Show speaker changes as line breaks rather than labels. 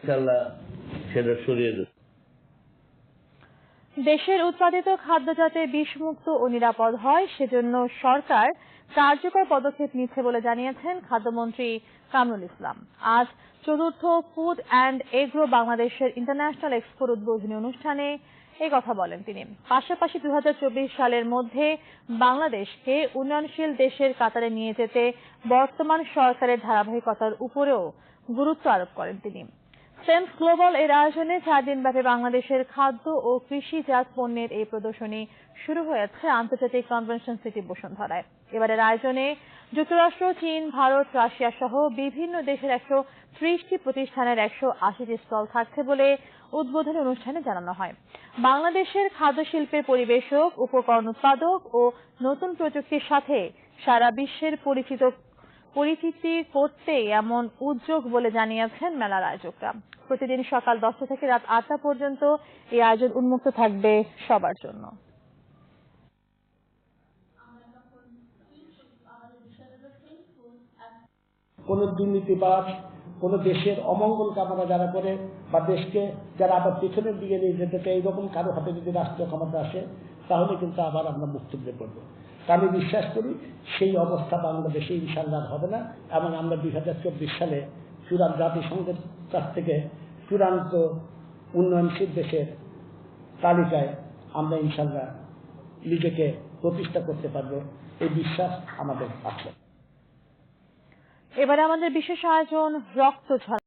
ইনশাআল্লাহ সেটা সরিয়ে দেব।
দেশের উৎপাদিত খাদ্য যাতে বিষমুক্ত ও নিরাপদ হয় সেজন্য সরকার কার্যকর পদক্ষেপ নিচ্ছে বলে জানিয়েছেন খাদ্যমন্ত্রী কামরুল ইসলাম। আজ চতুর্থ ফুড অ্যান্ড এগ্রো বাংলাদেশের ইন্টারন্যাশনাল এক্সপোর উদ্বোধনী অনুষ্ঠানে এই কথা বলেন তিনি। পাশাপাশি 2024 সালের মধ্যে বাংলাদেশকে উন্নয়নশীল দেশের কাতারে নিয়ে যেতে বর্তমান সরকারের ধারাবাহিকতার উপরেও গুরুত্ব আরোপ করেন তিনি। সেমস গ্লোবাল এর আয়োজনে 4 দিনব্যাপী বাংলাদেশের খাদ্য ও কৃষিজাত পণ্যের এই প্রদর্শনী শুরু হয়েছে আন্তর্জাতিক কনভেনশন সিটি বসুন্ধরায়। এবারের আয়োজনে যুক্তরাষ্ট্র, চীন, ভারত, রাশিয়া সহ বিভিন্ন দেশের 130টি প্রতিষ্ঠানের 180টি স্টল থাকছে বলে উদ্বোধনী অনুষ্ঠানে জানানো হয়। বাংলাদেশের খাদ্য শিল্পের পরিবেশক, উপকরণ উৎপাদক ও নতুন প্রযুক্তির সাথে সারা বিশ্বের পরিচিতি করতে এমন উদ্যোগ বলে জানিয়েছেন মেলার আয়োজকরা। প্রতিদিন সকাল 10টা থেকে রাত 8টা পর্যন্ত এই আয়োজন উন্মুক্ত থাকবে সবার জন্য।
কোন দুর্নীতিবাজ, কোন দেশের অমঙ্গল কামনা যারা করে বা দেশকে যারা আবার পেছনের দিকে নিয়ে যেতে চায়, এইরকম কারো হাতে যদি রাষ্ট্রীয় ক্ষমতা আসে তাহলে কিন্তু আবার আমরা মুক্তিতে পড়বো। তা আমি বিশ্বাস করি সেই অবস্থা বাংলাদেশে ইনশাআল্লাহ হবে না, এবং আমরা 2024 সালে জাতিসংঘের কাছ থেকে চূড়ান্ত উন্নয়নশীল দেশের তালিকায় আমরা ইনশাআল্লাহ নিজেকে প্রতিষ্ঠা করতে পারবো, এই বিশ্বাস আমাদের আছে।
এবারে আমাদের বিশেষ আয়োজন রক্ত ঝরা।